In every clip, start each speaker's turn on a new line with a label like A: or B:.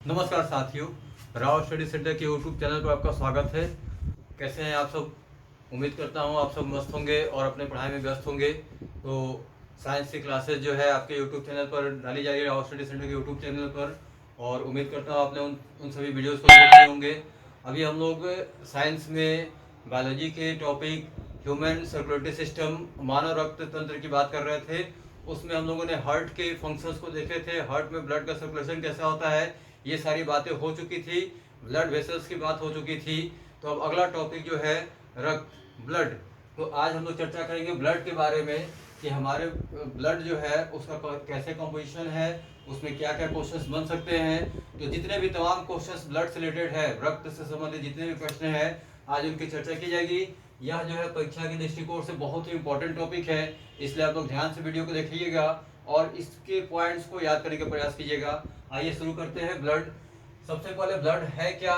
A: नमस्कार साथियों, Rao study centre के यूट्यूब चैनल पर आपका स्वागत है। कैसे हैं आप सब? उम्मीद करता हूं आप सब मस्त होंगे और अपने पढ़ाई में व्यस्त होंगे। तो साइंस की क्लासेस जो है आपके यूट्यूब चैनल पर डाली जा रही है, राव स्टडी सेंटर के यूट्यूब चैनल पर। और उम्मीद करता हूँ आपने उन सभी वीडियोज़ को देखे होंगे। अभी हम लोग साइंस में बायोलॉजी के टॉपिक ह्यूमन सर्कुलेटरी सिस्टम, मानव रक्त तंत्र की बात कर रहे थे। उसमें हम लोगों ने हार्ट के फंक्शंस को देखे थे, हार्ट में ब्लड का सर्कुलेशन कैसा होता है, ये सारी बातें हो चुकी थी। ब्लड वेसल्स की बात हो चुकी थी। तो अब अगला टॉपिक जो है रक्त, ब्लड। तो आज हम लोग चर्चा करेंगे ब्लड के बारे में कि हमारे ब्लड जो है उसका कैसे कॉम्पोजिशन है, उसमें क्या क्या क्वेश्चंस बन सकते हैं। तो जितने भी तमाम क्वेश्चंस ब्लड से रिलेटेड है, रक्त से संबंधित जितने भी प्रश्न हैं, आज उनकी चर्चा की जाएगी। यह जो है परीक्षा के दृष्टिकोण से बहुत ही इंपॉर्टेंट टॉपिक है, इसलिए आप लोग ध्यान से वीडियो को देखिएगा और इसके पॉइंट्स को याद करने का प्रयास कीजिएगा। आइए शुरू करते हैं। ब्लड, सबसे पहले ब्लड है क्या,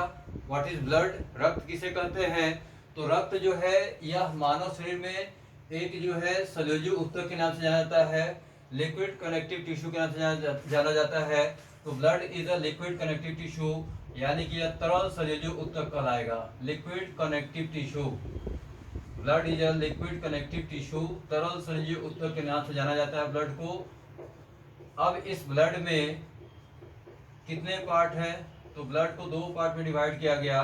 A: व्हाट इज ब्लड, रक्त किसे कहते हैं। तो रक्त जो है यह मानव शरीर में एक जो है सलयोजी ऊतक के नाम से जाना जाता है, लिक्विड कनेक्टिव टिश्यू के नाम से जाना जाता है। तो blood is a liquid connective tissue, यानी कि यह तरल सलयोजी ऊतक कहलाएगा, liquid connective tissue. Blood is a liquid connective tissue, तरल सलयोजी ऊतक के नाम से जाना जाता है ब्लड को। अब इस ब्लड में कितने पार्ट है? तो ब्लड को दो पार्ट में डिवाइड किया गया।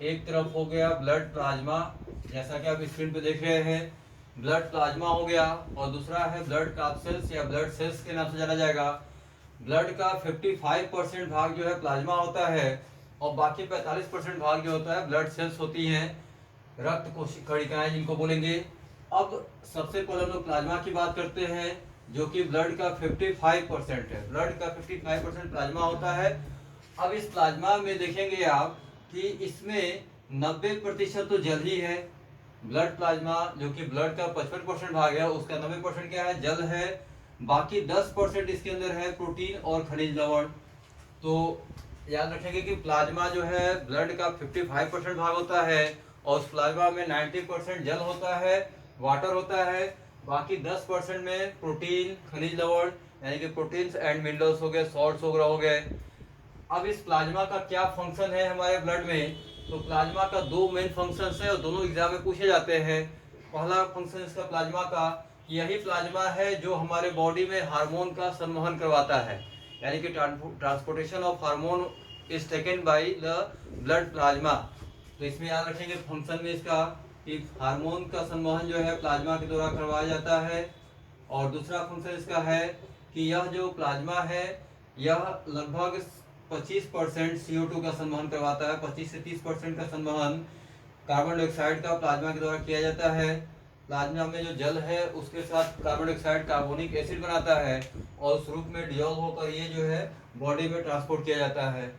A: एक तरफ हो गया ब्लड प्लाज्मा, जैसा कि आप स्क्रीन पे देख रहे हैं, ब्लड प्लाज्मा हो गया। और दूसरा है ब्लड कैप्सूल्स या ब्लड सेल्स के नाम से जाना जाएगा। ब्लड का 55% भाग जो है प्लाज्मा होता है और बाकी 45% भाग जो होता है ब्लड सेल्स होती हैं, रक्त कोशिकाएं जिनको बोलेंगे। अब सबसे पहले हम लोग प्लाज्मा की बात करते हैं, जो कि ब्लड का 55% है। ब्लड का 55% प्लाज्मा होता है। अब इस प्लाज्मा में देखेंगे आप कि इसमें 90% तो जल ही है। ब्लड प्लाज्मा जो कि ब्लड का 55% भाग है, उसका 90% क्या है? जल है। बाकी 10% इसके अंदर है प्रोटीन और खनिज लवण। तो याद रखेंगे कि प्लाज्मा जो है ब्लड का 55% भाग होता है और उस प्लाज्मा में 90% जल होता है, वाटर होता है। बाकी 10% में प्रोटीन, खनिज लवण यानी कि प्रोटीन्स एंड मिनरल्स हो गए, सॉल्ट्स वगैरह हो गए। अब इस प्लाज्मा का क्या फंक्शन है हमारे ब्लड में? तो प्लाज्मा का दो मेन फंक्शंस है और दोनों एग्जाम में पूछे जाते हैं। पहला फंक्शन इसका प्लाज्मा का, यही प्लाज्मा है जो हमारे बॉडी में हार्मोन का संवहन करवाता है, यानी कि transportation of hormone is taken by the blood plasma. तो इसमें याद रखेंगे फंक्शन में इसका कि हार्मोन का संवहन जो है प्लाज्मा के द्वारा करवाया जाता है। और दूसरा फंक्शन इसका है कि यह जो प्लाज्मा है यह लगभग 25% CO2 का संवहन करवाता है। 25 से 30% का संवहन कार्बन डाइऑक्साइड का प्लाज्मा के द्वारा किया जाता है। प्लाज्मा में जो जल है उसके साथ कार्बन डाइऑक्साइड कार्बोनिक एसिड बनाता है और उस रूप में डिजोल्व होकर ये जो है बॉडी में ट्रांसपोर्ट किया जाता है।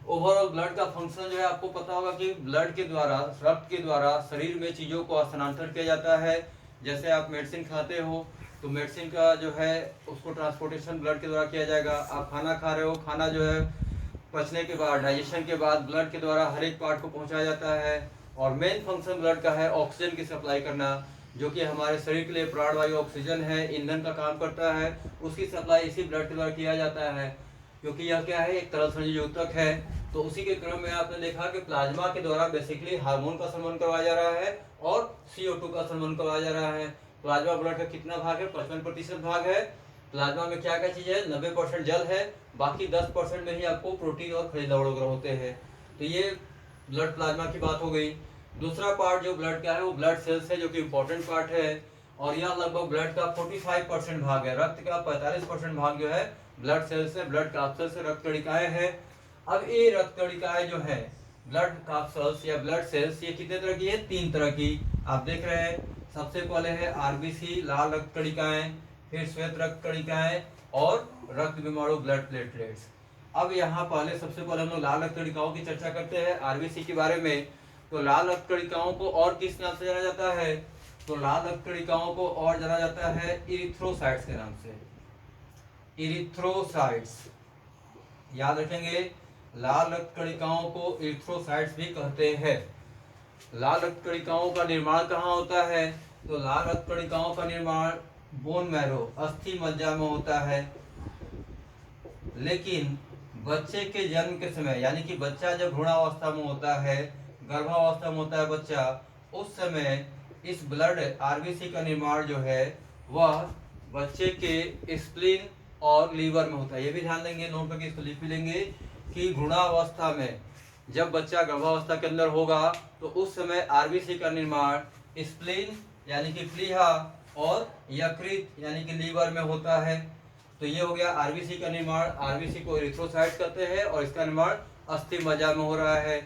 A: ओवरऑल ब्लड का फंक्शन जो है आपको पता होगा कि ब्लड के द्वारा, रक्त के द्वारा शरीर में चीज़ों को स्थानांतरण किया जाता है। जैसे आप मेडिसिन खाते हो तो मेडिसिन का जो है उसको ट्रांसपोर्टेशन ब्लड के द्वारा किया जाएगा। आप खाना खा रहे हो, खाना जो है पचने के बाद, डाइजेशन के बाद ब्लड के द्वारा हर एक पार्ट को पहुंचाया जाता है। और मेन फंक्शन ब्लड का है ऑक्सीजन की सप्लाई करना, जो कि हमारे शरीर के लिए प्राणवायु ऑक्सीजन है, ईंधन का काम करता है। उसकी सप्लाई इसी ब्लड के द्वारा किया जाता है, क्योंकि यह क्या है, एक तरल संयोजी ऊतक है। तो उसी के क्रम में आपने देखा कि प्लाज्मा के द्वारा बेसिकली हार्मोन का संवहन करवाया जा रहा है और CO2 का संवहन करवाया जा रहा है। प्लाज्मा ब्लड का कितना भाग है? 55% भाग है। प्लाज्मा में क्या क्या चीज है? 90% जल है, बाकी 10% में ही आपको प्रोटीन और खनिज लवण वगैरह होते हैं। तो ये ब्लड प्लाज्मा की बात हो गई। दूसरा पार्ट जो ब्लड का है वो ब्लड सेल्स है, जो कि इंपॉर्टेंट पार्ट है। और यह लगभग ब्लड का 45% भाग है। रक्त का 45% भाग जो है ब्लड सेल्स से, ब्लड कैप्सूल से, रक्त कणिकाएं है। अब ये रक्त कणिकाएं जो है, ब्लड कैप्सूल्स या ब्लड सेल्स, ये कितने तरह की है? 3 तरह की। आप देख रहे हैं, सबसे पहले है RBC, लाल रक्त कणिकाएं, फिर श्वेत रक्त कणिकाएं और रक्त विमाणु, ब्लड प्लेटलेट्स। अब यहाँ पहले सबसे पहले हम लोग लाल रक्त कणिकाओं की चर्चा करते हैं, RBC के बारे में। तो लाल रक्त कणिकाओं को और किस नाम से जाना जाता है? तो लाल रक्त कणिकाओं को और जाना जाता है इरिथ्रोसाइट्स के नाम से, इरिथ्रोसाइट्स। याद रखेंगे, लाल रक्त कणिकाओं को इरिथ्रोसाइट्स भी कहते हैं। लाल रक्त कणिकाओं का निर्माण कहाँ होता है? तो लाल रक्त कणिकाओं का निर्माण बोन मैरो, अस्थि मज्जा में होता है। लेकिन बच्चे के जन्म के समय, यानी कि बच्चा जब भ्रूणावस्था में होता है, गर्भावस्था में होता है बच्चा, उस समय इस ब्लड आरबीसी का निर्माण जो है वह बच्चे के स्प्लीन और लीवर में होता है। ये भी ध्यान देंगे, नोट करके इसको लिख भी लेंगे कि भ्रूणावस्था में जब बच्चा गर्भावस्था के अंदर होगा तो उस समय आरबीसी का निर्माण स्प्लीन यानी कि प्लीहा और यकृत यानी कि लीवर में होता है। तो ये हो गया आरबीसी का निर्माण। आरबीसी को एरिथ्रोसाइट कहते हैं और इसका निर्माण अस्थि मज्जा में हो रहा है।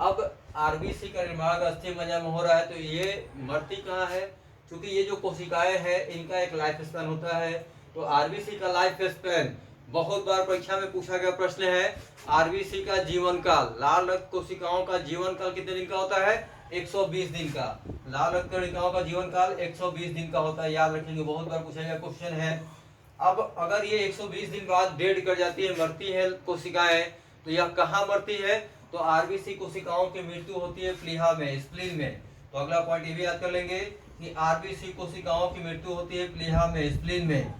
A: अब आरबीसी का निर्माण अस्थि मज्जा में हो रहा है तो ये मरती कहाँ है? क्योंकि ये जो कोशिकाएं हैं इनका एक लाइफ स्पैन होता है। तो आरबीसी का लाइफ स्पैन, बहुत बार परीक्षा में पूछा गया प्रश्न है, आरबीसी का जीवन काल, लाल रक्त कोशिकाओं का जीवन काल कितने दिन का होता है? 120 दिन का। लाल रक्त कोशिकाओं का जीवन काल 120 दिन का होता है, याद रखेंगे, बहुत बार पूछा गया क्वेश्चन है। अब अगर ये 120 दिन बाद डेड कर जाती है, मरती है कोशिकाएं, तो यह कहाँ मरती है? तो आरबीसी कोशिकाओं की मृत्यु होती है प्लीहा में, स्प्लीन में। तो अगला पॉइंट ये भी याद कर लेंगे कि आरबीसी कोशिकाओं की मृत्यु होती है प्लीहा में, स्प्लीन में।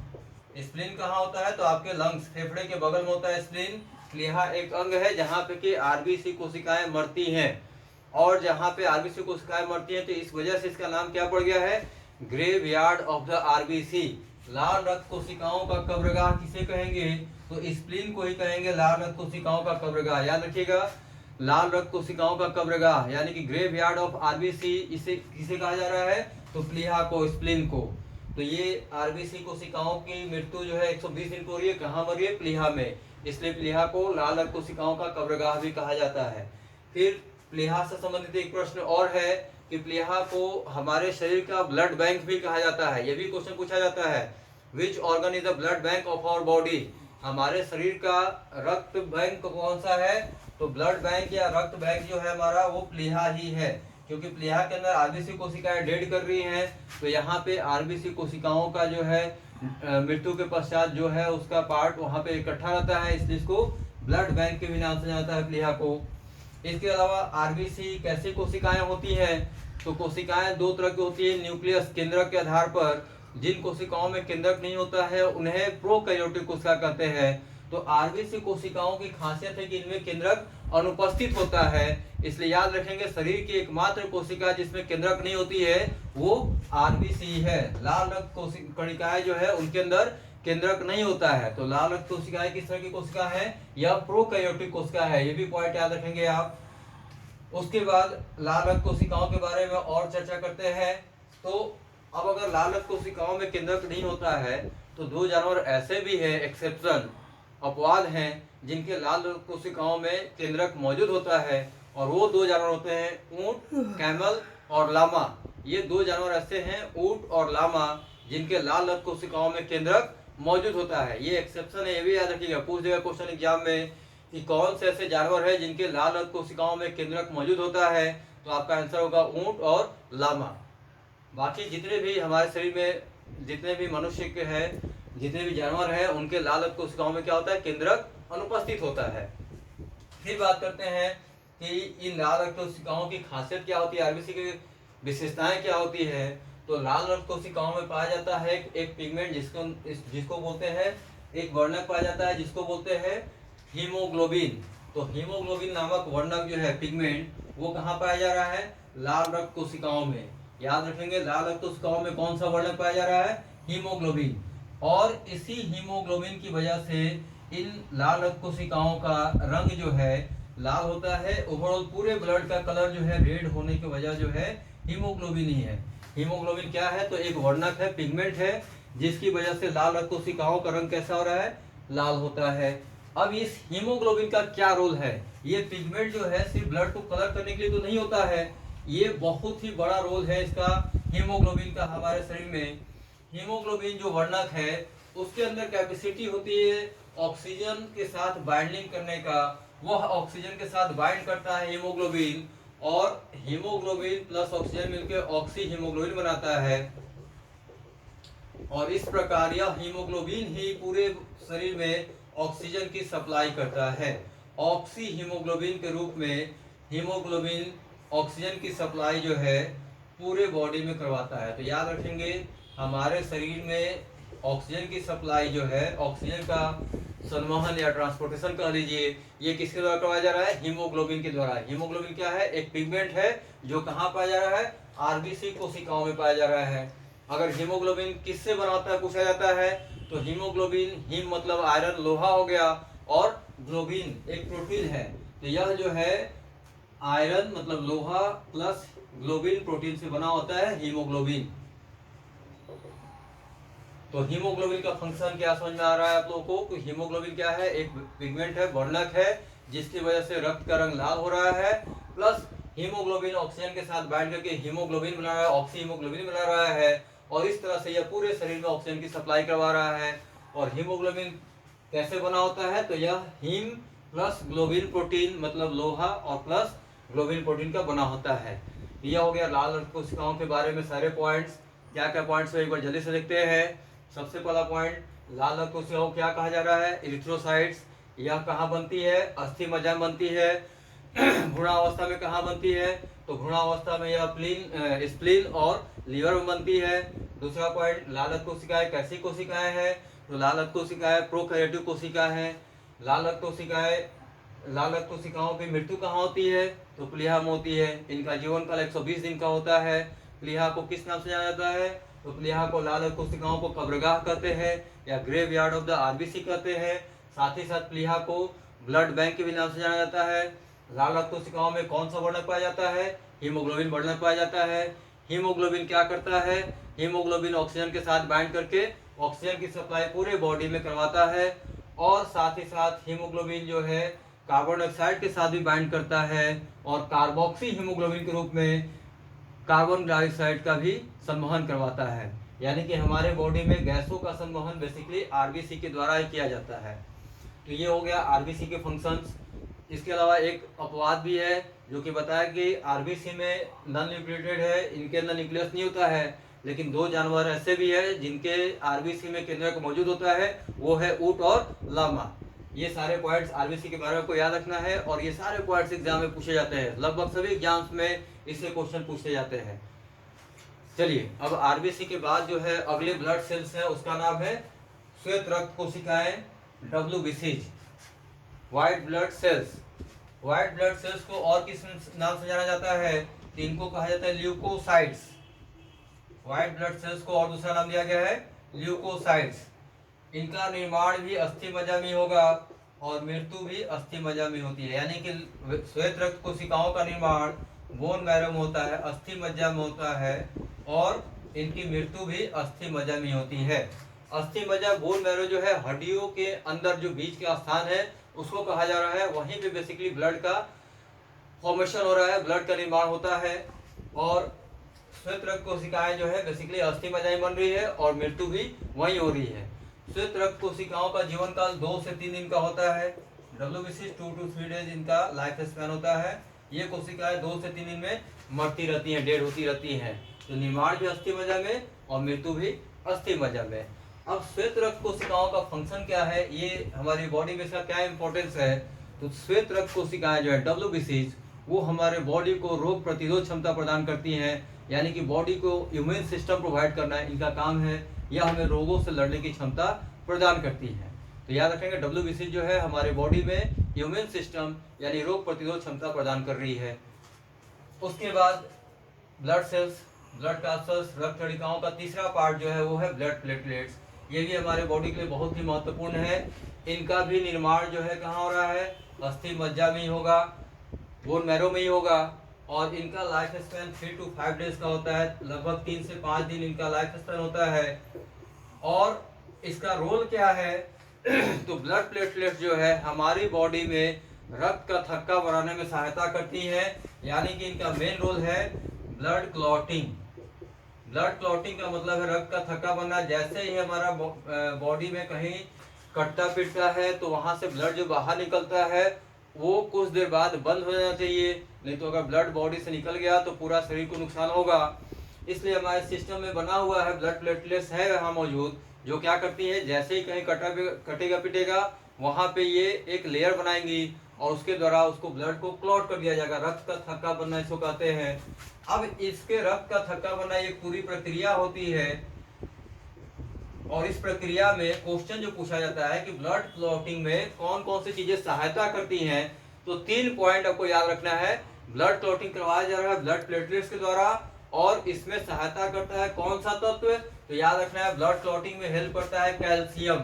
A: स्प्लीन कहाँ होता है? तो आपके लंग्स, फेफड़े के बगल में होता है स्प्लीन। प्लीहा एक अंग है जहाँ पे कि आरबीसी कोशिकाएं मरती हैं, और जहाँ पे आरबीसी कोशिकाएं मरती हैं तो इस वजह से इसका नाम क्या पड़ गया है? Graveyard of the RBC. लाल रक्त कोशिकाओं का कब्रगाह किसे कहेंगे? तो स्प्लीन को ही कहेंगे लाल रक्त कोशिकाओं का कब्रगाह। याद रखिएगा, लाल रक्त कोशिकाओं का कब्रगाह यानी कि ग्रेवयार्ड ऑफ आरबीसी, इसे किसे कहा जा रहा है? तो प्लीहा को, स्प्लीन को। तो ये आरबीसी कोशिकाओं की मृत्यु जो है 120 दिन को हो रही है, कहाँ मर रही है? प्लीहा में, इसलिए प्लीहा को लाल रक्त कोशिकाओं का कब्रगाह भी कहा जाता है। फिर प्लीहा से संबंधित एक प्रश्न और है कि प्लीहा को हमारे शरीर का ब्लड बैंक भी कहा जाता है। ये भी क्वेश्चन पूछा जाता है, which organ is the blood bank of our body? हमारे शरीर का रक्त बैंक कौन सा है? तो ब्लड बैंक या रक्त बैंक जो है हमारा वो प्लीहा ही है, क्योंकि प्लीहा के अंदर आरबीसी कोशिकाएं डेड कर रही हैं, तो यहाँ पे आरबीसी कोशिकाओं का जो है मृत्यु के पश्चात जो है उसका पार्ट वहाँ पे इकट्ठा रहता है, इसलिए इसको ब्लड बैंक के भी नाम से जाता है प्लीहा को। इसके अलावा आरबीसी कैसी कोशिकाएं होती हैं? तो कोशिकाएं दो तरह की होती है, न्यूक्लियस, केंद्रक के आधार पर। जिन कोशिकाओं में केंद्रक नहीं होता है उन्हें प्रोकैरियोटिक कोशिका कहते हैं। तो आरबीसी कोशिकाओं की खासियत है कि इनमें केंद्रक अनुपस्थित होता है, इसलिए याद रखेंगे शरीर की एकमात्र कोशिका जिसमें केंद्रक नहीं होती है वो आरबीसी है। लाल रक्त कोशिकाएं जो है उनके अंदर केंद्रक नहीं होता है। तो लाल रक्त कोशिकाएं किस तरह की कोशिका है? यह प्रोकैरियोटिक कोशिका है, ये भी पॉइंट याद रखेंगे आप। उसके बाद लाल रक्त कोशिकाओं के बारे में और चर्चा करते हैं। तो अब अगर लाल रक्त कोशिकाओं में केंद्रक नहीं होता है तो दो जानवर ऐसे भी है, एक्सेप्शन, अपवाद हैं, जिनके लाल रक्त कोशिकाओं में केंद्रक मौजूद होता है, और वो दो जानवर होते हैं ऊंट, कैमल और लामा। ये दो जानवर ऐसे हैं, ऊंट और लामा, जिनके लाल रक्त कोशिकाओं में केंद्रक मौजूद होता है। ये एक्सेप्शन है, ये भी याद रखिएगा, पूछ देगा क्वेश्चन एग्जाम में कि कौन से ऐसे जानवर है जिनके लाल रक्त कोशिकाओं में केंद्रक मौजूद होता है, तो आपका आंसर होगा ऊंट और लामा। बाकी जितने भी हमारे शरीर में जितने भी मनुष्य के हैं, जितने भी जानवर हैं, उनके लाल रक्त कोशिकाओं में क्या होता है? केंद्रक अनुपस्थित होता है। फिर बात करते हैं कि इन लाल रक्त कोशिकाओं की खासियत क्या होती है, आरबीसी की विशेषताएं क्या होती है। तो लाल रक्त कोशिकाओं में पाया जाता है एक पिगमेंट जिसको बोलते हैं, एक वर्णक पाया जाता है जिसको बोलते हैं हीमोग्लोबिन। तो हीमोग्लोबिन नामक वर्णक जो है, पिगमेंट, वो कहाँ पाया जा रहा है? लाल रक्त कोशिकाओं में। याद रखेंगे, लाल रक्त कोशिकाओं में कौन सा वर्णक पाया जा रहा है? हीमोग्लोबिन। और इसी हीमोग्लोबिन की वजह से इन लाल रक्त कोशिकाओं का रंग जो है लाल होता है। ओवरऑल पूरे ब्लड का कलर जो है रेड होने की वजह जो है हीमोग्लोबिन ही है। हीमोग्लोबिन क्या है? तो एक वर्णक है, पिगमेंट है, जिसकी वजह से लाल रक्त कोशिकाओं का रंग कैसा हो रहा है? लाल होता है। अब इस हीमोग्लोबिन का क्या रोल है? ये पिगमेंट जो है सिर्फ ब्लड को कलर करने के लिए तो नहीं होता है, ये बहुत ही बड़ा रोल है इसका हीमोग्लोबिन का हमारे शरीर में। हीमोग्लोबिन जो वर्णक है उसके अंदर कैपेसिटी होती है ऑक्सीजन के साथ बाइंडिंग करने का। वह ऑक्सीजन के साथ बाइंड करता है हीमोग्लोबिन, और हीमोग्लोबिन प्लस ऑक्सीजन मिलकर ऑक्सी हीमोग्लोबिन बनाता है, और इस प्रकार यह हीमोग्लोबिन ही पूरे शरीर में ऑक्सीजन की सप्लाई करता है। ऑक्सी हीमोग्लोबिन के रूप में हीमोग्लोबिन ऑक्सीजन की सप्लाई जो है पूरे बॉडी में करवाता है। तो याद रखेंगे, हमारे शरीर में ऑक्सीजन की सप्लाई जो है, ऑक्सीजन का संवहन या ट्रांसपोर्टेशन कह लीजिए, ये किसके द्वारा करवाया जा रहा है? हीमोग्लोबिन के द्वारा। हीमोग्लोबिन क्या है? एक पिगमेंट है जो कहाँ पाया जा रहा है? आरबीसी कोशिकाओं में पाया जा रहा है। अगर हीमोग्लोबिन किससे बना होता है पूछा जाता है, तो हीमोग्लोबिन, हीम मतलब आयरन, लोहा हो गया, और ग्लोबिन एक प्रोटीन है, तो यह जो है आयरन मतलब लोहा प्लस ग्लोबिन प्रोटीन से बना होता है हीमोग्लोबिन। तो हीमोग्लोबिन का फंक्शन क्या समझ में आ रहा है आप लोगों को? कि हीमोग्लोबिन क्या है? एक पिगमेंट है, वर्णक है, जिसकी वजह से रक्त का रंग लाल हो रहा है, प्लस हीमोग्लोबिन ऑक्सीजन के साथ बाइंड करके हीमोग्लोबिन बना रहा है, ऑक्सी हीमोग्लोबिन बना रहा है, और इस तरह से यह पूरे शरीर में ऑक्सीजन की सप्लाई करवा रहा है। और हीमोग्लोबिन कैसे बना होता है? तो यह हीम प्लस ग्लोबिन प्रोटीन मतलब लोहा और प्लस ग्लोबिन प्रोटीन का बना होता है। यह हो गया लाल रक्त कोशिकाओं के बारे में सारे पॉइंट्स। क्या क्या पॉइंट्स है एक बार जल्दी से देखते हैं। सबसे पहला पॉइंट, लाल रक्त कोशिकाओं को क्या कहा जा रहा है? इरिथ्रोसाइट्स। यह कहाँ बनती है? अस्थि मज्जा में बनती है। भ्रूणावस्था में कहाँ बनती है? तो भ्रूणावस्था में यह स्प्लीन और लीवर में बनती है। दूसरा पॉइंट, लाल रक्त कोशिकाएं कैसी कोशिकाएं हैं? तो लाल रक्त कोशिकाएं प्रोकैरियोटिक कोशिका है। लाल रक्त कोशिकाओं की मृत्यु कहाँ होती है? तो प्लीहा में होती है। इनका जीवन काल 120 दिन का होता है। प्लीहा को किस नाम से जाना जाता है? तो प्लीहा को, लाल रक्त कोशिकाओं को कब्रगाह कहते हैं या graveyard of the RBC कहते हैं। साथ ही साथ प्लीहा को ब्लड बैंक के भी नाम से जाना जाता है। लाल रक्त कोशिकाओं में कौन सा वर्णक पाया जाता है? हीमोग्लोबिन वर्णक पाया जाता है। हीमोग्लोबिन क्या करता है? हीमोग्लोबिन ऑक्सीजन के साथ बाइंड करके ऑक्सीजन की सप्लाई पूरे बॉडी में करवाता है, और साथ ही साथ हीमोग्लोबिन जो है कार्बन डाइऑक्साइड के साथ भी बाइंड करता है, और कार्बोक्सी हीमोग्लोबिन के रूप में कार्बन डाइऑक्साइड का भी संवहन करवाता है। यानी कि हमारे बॉडी में गैसों का संवहन बेसिकली आरबीसी के द्वारा ही किया जाता है। तो ये हो गया आरबीसी के फंक्शंस। इसके अलावा एक अपवाद भी है जो कि बताया कि आरबीसी में नॉन न्यूक्लिएटेड है, इनके अंदर न्यूक्लियस नहीं होता है, लेकिन दो जानवर ऐसे भी है जिनके आरबीसी में केंद्रक मौजूद होता है, वो है ऊंट और लामा। ये सारे पॉइंट्स आरबीसी के बारे में को याद रखना है, और ये सारे पॉइंट्स एग्जाम में पूछे जाते हैं। लगभग सभी एग्जाम्स में इससे क्वेश्चन पूछे जाते हैं। चलिए, अब आरबीसी के बाद जो है अगले ब्लड सेल्स है, उसका नाम है श्वेत रक्त कोशिकाएं, डब्ल्यूबीसीज, white blood cells. White blood cells को और किस नाम से जाना जाता है? तो इनको कहा जाता है ल्यूकोसाइट्स। व्हाइट ब्लड सेल्स को और दूसरा नाम दिया गया है ल्यूकोसाइट्स। इनका निर्माण भी अस्थि मज्जा में होगा और मृत्यु भी अस्थि मज्जा में होती है। यानी कि श्वेत रक्त कोशिकाओं का निर्माण बोन मैरो में होता है, अस्थि मज्जा में होता है, और इनकी मृत्यु भी अस्थि मज्जा में होती है। अस्थि मज्जा, बोन मैरो जो है हड्डियों के अंदर जो बीच का स्थान है उसको कहा जा रहा है। वहीं पे बेसिकली ब्लड का फॉर्मेशन हो रहा है, ब्लड का निर्माण होता है, और श्वेत रक्त कोशिकाएं जो है बेसिकली अस्थि मज्जा में बन रही है और मृत्यु भी वहीं हो रही है। श्वेत रक्त कोशिकाओं का जीवन काल 2 से 3 दिन का होता है। डब्ल्यूबीसी 2 to 3 डेज इनका लाइफ स्पैन होता है। ये कोशिकाएं 2 से 3 दिन में मरती रहती हैं, डेड होती रहती हैं। तो निर्माण भी अस्थि मज्जा में और मृत्यु भी अस्थि मज्जा में। अब श्वेत रक्त कोशिकाओं का फंक्शन क्या है, ये हमारी बॉडी में इसका क्या इंपॉर्टेंस है? तो श्वेत रक्त कोशिकाएं जो है डब्ल्यूबीसीज, वो हमारे बॉडी को रोग प्रतिरोध क्षमता प्रदान करती हैं। यानी कि बॉडी को इम्यून सिस्टम प्रोवाइड करना है इनका काम है। यह हमें रोगों से लड़ने की क्षमता प्रदान करती है। तो याद रखेंगे डब्ल्यूबीसी जो है हमारे बॉडी में इम्यून सिस्टम यानी रोग प्रतिरोध क्षमता प्रदान कर रही है। उसके बाद ब्लड सेल्स, ब्लड कैप्सल्स, रक्त कणिकाओं का तीसरा पार्ट जो है वो है ब्लड प्लेटलेट्स। ये भी हमारे बॉडी के लिए बहुत ही महत्वपूर्ण है। इनका भी निर्माण जो है कहाँ हो रहा है? अस्थि मज्जा में ही होगा, बोन मैरो में ही होगा, और इनका लाइफ स्पैन 3 to 5 डेज का होता है। लगभग 3 से 5 दिन इनका लाइफ स्पैन होता है। और इसका रोल क्या है? तो ब्लड प्लेटलेट्स जो है हमारी बॉडी में रक्त का थक्का बनाने में सहायता करती है। यानी कि इनका मेन रोल है ब्लड क्लॉटिंग। ब्लड क्लॉटिंग का मतलब है रक्त का थक्का बनना। जैसे ही हमारा बॉडी में कहीं कटता पिटता है तो वहां से ब्लड जो बाहर निकलता है वो कुछ देर बाद बंद हो जाना चाहिए, नहीं तो अगर ब्लड बॉडी से निकल गया तो पूरा शरीर को नुकसान होगा। इसलिए हमारे सिस्टम में बना हुआ है ब्लड प्लेटलेट्स है यहाँ मौजूद, जो क्या करती है जैसे ही कहीं कटेगा पिटेगा वहाँ पे ये एक लेयर बनाएंगी और उसके द्वारा उसको ब्लड को क्लॉट कर दिया जाएगा। रक्त का थक्का बनना इसको कहते हैं। अब इसके रक्त का थक्का बनना एक पूरी प्रक्रिया होती है और इस प्रक्रिया में क्वेश्चन जो पूछा जाता है कि ब्लड क्लॉटिंग में कौन कौन सी चीजें सहायता करती हैं, तो 3 पॉइंट आपको याद रखना है। ब्लड क्लॉटिंग करवाया जा रहा है ब्लड प्लेटलेट्स के द्वारा, और इसमें सहायता करता है कौन सा तत्व, तो याद रखना है ब्लड क्लॉटिंग में हेल्प करता है कैल्शियम।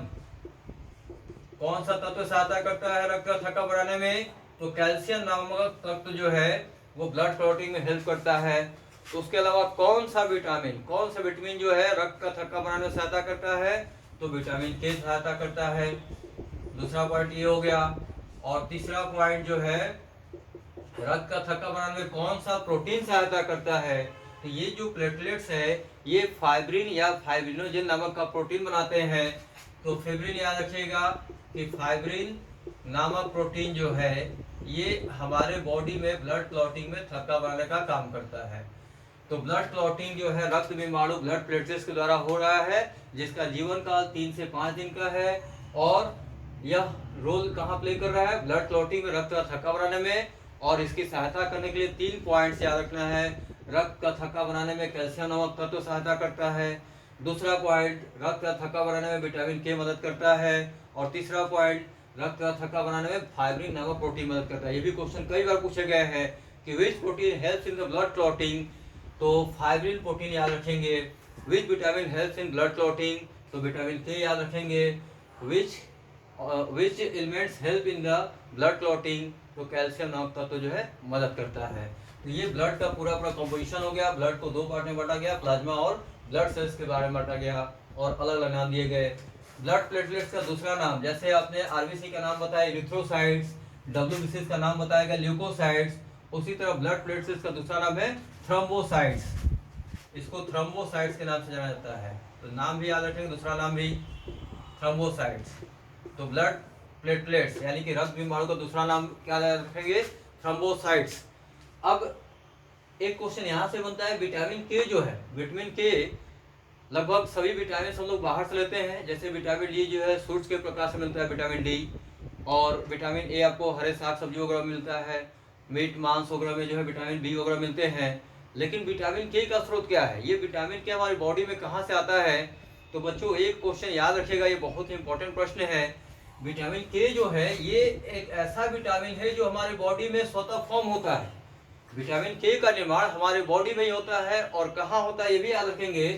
A: कौन सा तत्व सहायता करता है रक्त का थक्का बढ़ाने में, तो कैल्शियम नामक तत्व जो है वो ब्लड क्लॉटिंग में हेल्प करता है। तो उसके अलावा कौन सा विटामिन जो है रक्त का थक्का बनाने में सहायता करता है, तो विटामिन के सहायता करता है। दूसरा पॉइंट ये हो गया। और तीसरा पॉइंट जो है रक्त का थक्का बनाने में कौन सा प्रोटीन सहायता करता है, तो ये जो प्लेटलेट्स है ये फाइब्रिन या फाइब्रिनोजेन नामक का प्रोटीन बनाते हैं। तो फाइब्रिन याद रखिएगा कि फाइब्रिन नामक प्रोटीन जो है ये हमारे बॉडी में ब्लड क्लॉटिंग में थक्का बनाने का काम करता है। तो ब्लड क्लॉटिंग जो है रक्त विमाणु ब्लड प्लेटलेट्स के द्वारा हो रहा है, जिसका जीवन काल 3 से 5 दिन का है। और यह रोल कहाँ प्ले कर रहा है, ब्लड क्लॉटिंग में रक्त का थक्का बनाने में। और इसकी सहायता करने के लिए 3 पॉइंट्स याद रखना है। रक्त का थक्का बनाने में कैल्शियम नामक तत्व सहायता करता है। दूसरा पॉइंट, रक्त का थक्का बनाने में विटामिन के मदद करता है। और तीसरा पॉइंट, रक्त का थक्का बनाने में फाइब्रिन नामक प्रोटीन मदद करता है। ये भी क्वेश्चन कई बार पूछे गए हैं कि विच protein helps in the blood clotting, तो फाइब्रिन प्रोटीन याद रखेंगे। Which vitamin helps in blood clotting, तो विटामिन के याद रखेंगे। विच elements help in the blood clotting, तो कैल्शियम नामक तत्व जो है मदद करता है। तो ये ब्लड का पूरा कंपोजिशन हो गया। ब्लड को 2 पार्ट में बांटा गया, प्लाज्मा और ब्लड सेल्स के बारे में बांटा गया और अलग अलग नाम दिए गए। ब्लड प्लेटलेट्स का दूसरा नाम, जैसे आपने आरबीसी का नाम बताया इरिथ्रोसाइट्स, डब्ल्यूबीसी का नाम बताया गया ल्यूकोसाइट्स, उसी तरह ब्लड प्लेटलेट्स का दूसरा नाम है थ्रोम्बोसाइट्स। इसको थ्रोम्बोसाइट्स के नाम से जाना जाता है। तो नाम भी याद रखेंगे, दूसरा नाम भी थ्रोम्बोसाइट्स। तो ब्लड प्लेटलेट्स यानी कि रक्त विमाणु का दूसरा नाम क्या याद रखेंगे, थ्रोम्बोसाइट्स। अब एक क्वेश्चन यहाँ से बनता है, विटामिन के जो है, विटामिन के लगभग सभी विटामिन हम लोग बाहर से लेते हैं। जैसे विटामिन डी जो है सूरज के प्रकाश से मिलता है विटामिन डी, और विटामिन ए आपको हरे साग सब्जी वगैरह मिलता है, मीट मांस वगैरह में जो है विटामिन बी वगैरह मिलते हैं। लेकिन विटामिन के का स्रोत क्या है, ये विटामिन के हमारी बॉडी में कहाँ से आता है, तो बच्चों एक क्वेश्चन याद रखिएगा, ये बहुत इंपॉर्टेंट प्रश्न है। विटामिन के जो है ये एक ऐसा विटामिन है जो हमारे बॉडी में स्वतः फॉर्म होता है। विटामिन के का निर्माण हमारे बॉडी में ही होता है, और कहाँ होता है ये भी याद रखेंगे।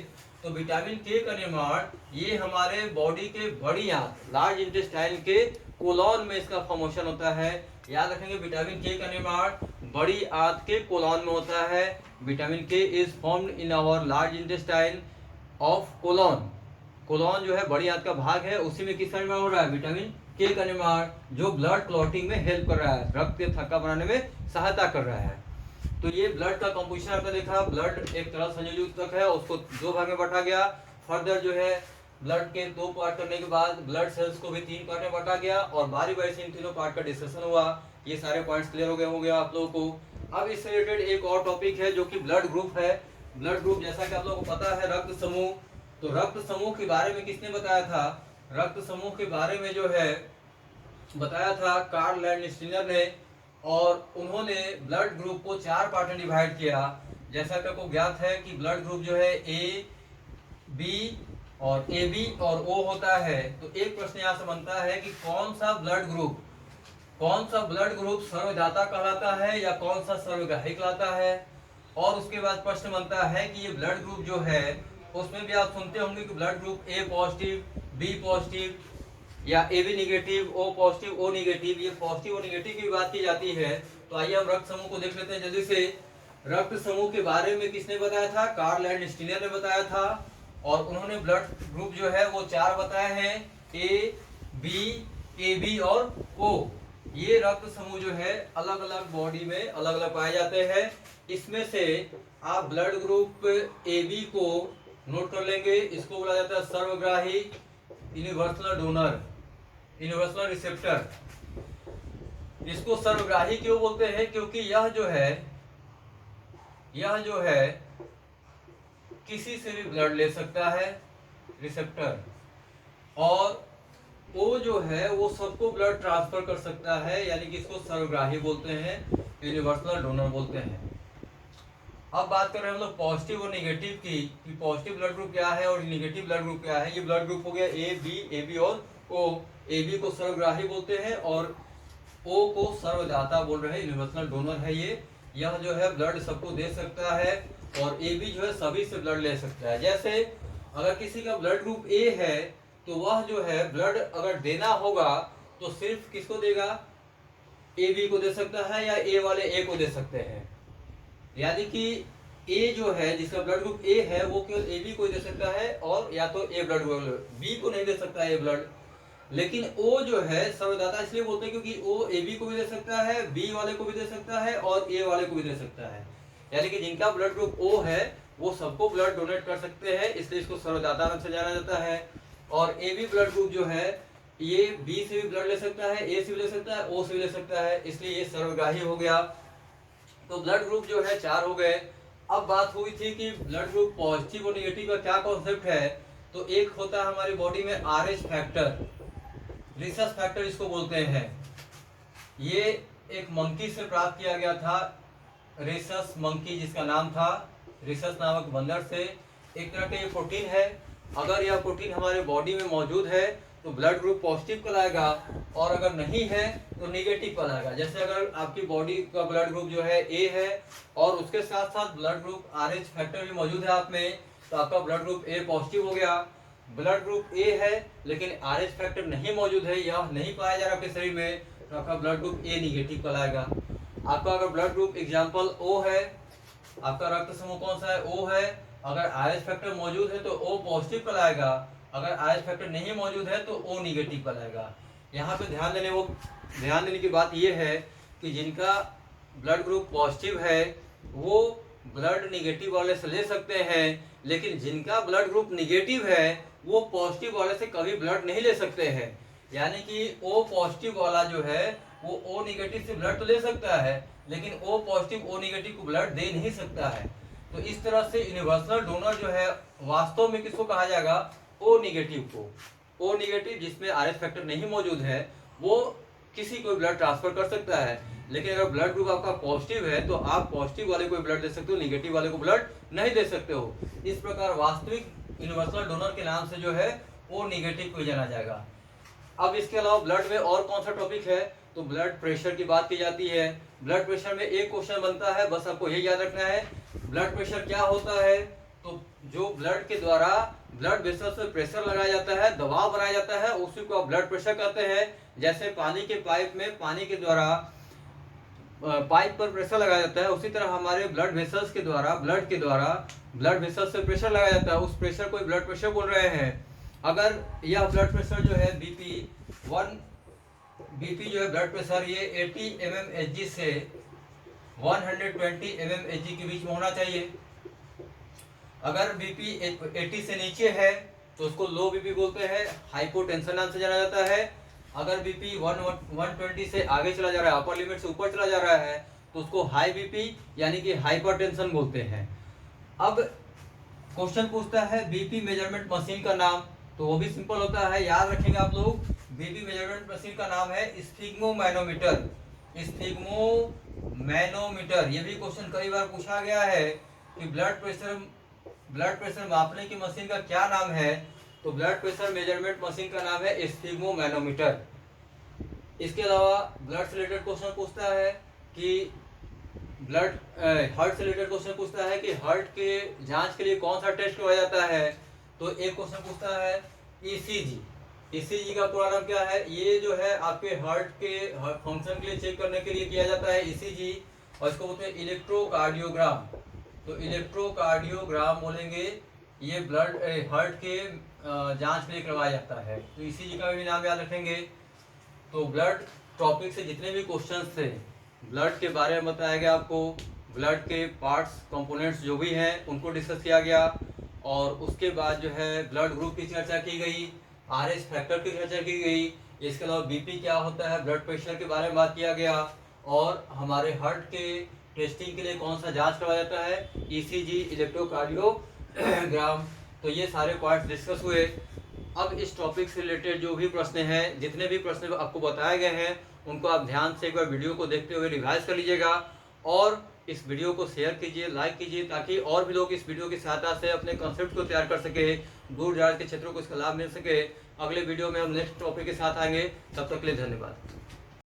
A: तो विटामिन के का निर्माण ये हमारे बॉडी के बड़ी आंत लार्ज इंटेस्टाइन के कोलॉन में इसका फॉर्मेशन होता है। याद रखेंगे विटामिन के का निर्माण बड़ी आंत के कोलॉन में होता है। Vitamin K is formed in our large intestine of colon. Colon जो है बड़ी आंत का भाग है, उसी में किसका निर्माण हो रहा है, विटामिन के का निर्माण, जो ब्लड क्लॉटिंग में हेल्प कर रहा है, रक्त के थक्का बनाने में सहायता कर रहा है। तो ये ब्लड का कंपोजिशन आपने देखा। ब्लड एक तरह संयोजित ऊतक है, उसको 2 भाग में बांटा गया। फर्दर जो है ब्लड के 2 पार्ट करने के बाद ब्लड सेल्स को भी 3 पार्ट में बांटा गया, और बारी बारी से इन तीनों पार्ट का डिस्कशन हुआ। ये सारे पॉइंट्स क्लियर हो गया आप लोगों को। अब इससे रिलेटेड एक और टॉपिक है जो कि ब्लड ग्रुप है। ब्लड ग्रुप जैसा कि आप लोगों को पता है रक्त समूह। तो रक्त समूह के बारे में किसने बताया था, रक्त समूह के बारे में जो है बताया था कार्ल लैंडस्टीनर ने, और उन्होंने ब्लड ग्रुप को 4 पार्ट में डिवाइड किया। जैसा कि आपको ज्ञात है कि ब्लड ग्रुप जो है ए, बी और ए बी और ओ होता है। तो एक प्रश्न यहाँ से बनता है कि कौन सा ब्लड ग्रुप सर्वदाता कहलाता है या कौन सा सर्वग्राही कहलाता है। और उसके बाद प्रश्न बनता है कि ये ब्लड ग्रुप जो है उसमें भी आप सुनते होंगे कि blood group A positive, B positive या A B negative, O positive, O negative, ये पॉजिटिव और निगेटिव की बात की जाती है। तो आइए हम रक्त समूह को देख लेते हैं जल्दी से। रक्त समूह के बारे में किसने बताया था, कार्ल लैंडस्टीनर ने बताया था, और उन्होंने ब्लड ग्रुप जो है वो 4 बताए हैं, ए, बी, ए बी और ओ। ये रक्त समूह जो है अलग अलग बॉडी में अलग अलग पाए जाते हैं। इसमें से आप ब्लड ग्रुप ए बी को नोट कर लेंगे। इसको बोला जाता है सर्वग्राही, यूनिवर्सल डोनर, यूनिवर्सल रिसेप्टर। इसको सर्वग्राही क्यों बोलते हैं, क्योंकि यह जो है किसी से भी ब्लड ले सकता है, रिसेप्टर, और वो जो है वो सबको ब्लड ट्रांसफर कर सकता है, यानी कि इसको सर्वग्राही बोलते हैं, यूनिवर्सल डोनर बोलते हैं। अब बात कर रहे हैं हम लोग पॉजिटिव और निगेटिव की, कि पॉजिटिव ब्लड ग्रुप क्या है और निगेटिव ब्लड ग्रुप क्या है। ये ब्लड ग्रुप हो गया ए बी और ओ। ए बी को सर्वग्राही बोलते हैं और ओ को सर्वदाता बोल रहे हैं, यूनिवर्सल डोनर है ये। यह जो है ब्लड सबको दे सकता है और ए बी जो है सभी से ब्लड ले सकता है। जैसे अगर किसी का ब्लड ग्रुप ए है तो वह जो है ब्लड अगर देना होगा तो सिर्फ किसको देगा, ए बी को दे सकता है या ए वाले ए को दे सकते हैं। यानी कि ए जो है जिसका ब्लड ग्रुप ए है वो केवल ए बी को दे सकता है और या तो ए ब्लड ग्रुप बी को नहीं दे सकता है ए ब्लड। लेकिन ओ जो है सर्वदाता इसलिए बोलते हैं क्योंकि ओ ए बी को भी दे सकता है, बी वाले को भी दे सकता है और ए वाले को भी दे सकता है। यानी कि जिनका ब्लड ग्रुप ओ है वो सबको ब्लड डोनेट कर सकते हैं, इसलिए इसको सर्वदाता नाम से जाना जाता है। और ए बी ब्लड ग्रुप जो है ये बी से भी ब्लड ले सकता है, ए से भी ले सकता है, ओ से भी ले सकता है, इसलिए ये सर्वग्राही हो गया। तो ब्लड ग्रुप जो है 4 हो गए। अब बात हुई थी कि ब्लड ग्रुप पॉजिटिव और निगेटिव का क्या कॉन्सेप्ट है। तो एक होता है हमारी बॉडी में आरएच फैक्टर, रिसस फैक्टर इसको बोलते हैं। ये एक मंकी से प्राप्त किया गया था, रिसस मंकी जिसका नाम था, रिसस नामक बंदर से। एक तरह का ये प्रोटीन है। अगर यह प्रोटीन हमारे बॉडी में मौजूद है तो ब्लड ग्रुप पॉजिटिव कहलाएगा और अगर नहीं है तो निगेटिव कहलाएगा। जैसे अगर आपकी बॉडी का ब्लड ग्रुप जो है ए है और उसके साथ साथ ब्लड ग्रुप आरएच फैक्टर भी मौजूद है आप में, तो आपका ब्लड ग्रुप ए पॉजिटिव हो गया। ब्लड ग्रुप ए है लेकिन आरएच फैक्टर नहीं मौजूद है, यह नहीं पाया जा रहा आपके शरीर में, तो आपका ब्लड ग्रुप ए निगेटिव कहलाएगा। आपका अगर ब्लड ग्रुप एग्जाम्पल ओ है, आपका रक्त समूह कौन सा है, ओ है, अगर आरएच फैक्टर मौजूद है तो ओ पॉजिटिव कहलाएगा, अगर आरएच फैक्टर नहीं मौजूद है तो ओ निगेटिव कहलाएगा। यहाँ पे ध्यान देने की बात यह है कि जिनका ब्लड ग्रुप पॉजिटिव है वो ब्लड निगेटिव वाले से ले सकते हैं, लेकिन जिनका ब्लड ग्रुप निगेटिव है वो पॉजिटिव वाले से कभी ब्लड नहीं ले सकते हैं। यानी कि ओ पॉजिटिव वाला जो है वो ओ निगेटिव से ब्लड तो ले सकता है लेकिन ओ पॉजिटिव ओ निगेटिव को ब्लड दे नहीं सकता है। तो इस तरह से यूनिवर्सल डोनर जो है वास्तव में किसको कहा जाएगा, ओ निगेटिव को। ओ निगेटिव जिसमें आरएच फैक्टर नहीं मौजूद है वो किसी को ब्लड ट्रांसफर कर सकता है, लेकिन अगर ब्लड ग्रुप आपका पॉजिटिव है तो आप पॉजिटिव वाले को ब्लड दे सकते हो, निगेटिव वाले को ब्लड नहीं दे सकते हो। इस प्रकार वास्तविक यूनिवर्सल डोनर के नाम से जो है ओ निगेटिव को जाना जाएगा। अब इसके अलावा ब्लड में और कौन सा टॉपिक है, तो ब्लड प्रेशर की बात की जाती है। ब्लड प्रेशर में एक क्वेश्चन बनता है, बस आपको यही याद रखना है, ब्लड प्रेशर क्या होता है। तो जो ब्लड के द्वारा ब्लड वेसल्स में प्रेशर लगाया जाता है, दबाव बनाया जाता है, उसी को आप ब्लड प्रेशर कहते हैं। जैसे पानी के पाइप में पानी के द्वारा पाइप पर प्रेशर लगाया जाता है, उसी तरह हमारे ब्लड वेसल्स के द्वारा ब्लड वेसल्स से प्रेशर लगाया जाता है, उस प्रेशर को ब्लड प्रेशर बोल रहे हैं। अगर यह ब्लड प्रेशर जो है बीपी जो है ब्लड प्रेशर ये 80 mmHg से 120 mmHg के बीच में होना चाहिए। अगर बीपी 80 से नीचे है तो उसको लो बीपी बोलते हैं, हाइपोटेंशन नाम से जाना जाता है। अगर बीपी 120 से आगे चला जा रहा है, अपर लिमिट से ऊपर चला जा रहा है, तो उसको हाई बीपी यानी कि हाइपरटेंशन बोलते हैं। अब क्वेश्चन पूछता है बीपी मेजरमेंट मशीन का नाम, तो वो भी सिंपल होता है, याद रखेंगे आप लोग। बीपी मेजरमेंट मशीन का नाम है स्फिग्मोमैनोमीटर। स्फिग्मोमैनोमीटर, ये भी क्वेश्चन कई बार पूछा गया है कि ब्लड प्रेशर मापने की मशीन का क्या नाम है, तो ब्लड प्रेशर मेजरमेंट मशीन का नाम है स्फिग्मोमैनोमीटर। इसके अलावा ब्लड से रिलेटेड क्वेश्चन पूछता है कि हार्ट से रिलेटेड क्वेश्चन पूछता है कि हार्ट के जांच के लिए कौन सा टेस्ट किया जाता है। तो एक क्वेश्चन पूछता है ईसीजी। ईसीजी का पूरा नाम क्या है, ये जो है आपके हार्ट के फंक्शन के लिए चेक करने के लिए किया जाता है ईसीजी, और इसको बोलते हैं इलेक्ट्रोकार्डियोग्राम। तो इलेक्ट्रोकार्डियोग्राम बोलेंगे, ये ब्लड हार्ट के जांच के लिए करवाया जाता है। तो ईसीजी का भी नाम याद रखेंगे। तो ब्लड टॉपिक से जितने भी क्वेश्चंस थे ब्लड के बारे में बताया गया आपको, ब्लड के पार्ट्स कंपोनेंट्स जो भी हैं उनको डिस्कस किया गया, और उसके बाद जो है ब्लड ग्रुप की चर्चा की गई, आरएच फैक्टर की चर्चा की गई। इसके अलावा बीपी क्या होता है, ब्लड प्रेशर के बारे में बात किया गया, और हमारे हार्ट के टेस्टिंग के लिए कौन सा जांच करवाया जाता है, ईसीजी, इलेक्ट्रोकार्डियोग्राम। तो ये सारे पार्ट्स डिस्कस हुए। अब इस टॉपिक से रिलेटेड जो भी प्रश्न हैं, जितने भी प्रश्न आपको बताए गए हैं, उनको आप ध्यान से एक बार वीडियो को देखते हुए रिवाइज कर लीजिएगा, और इस वीडियो को शेयर कीजिए, लाइक कीजिए, ताकि और भी लोग इस वीडियो की सहायता से अपने कॉन्सेप्ट को तैयार कर सके, दूर दराज के क्षेत्रों को इसका लाभ मिल सके। अगले वीडियो में हम नेक्स्ट टॉपिक के साथ आएंगे, तब तक के लिए धन्यवाद।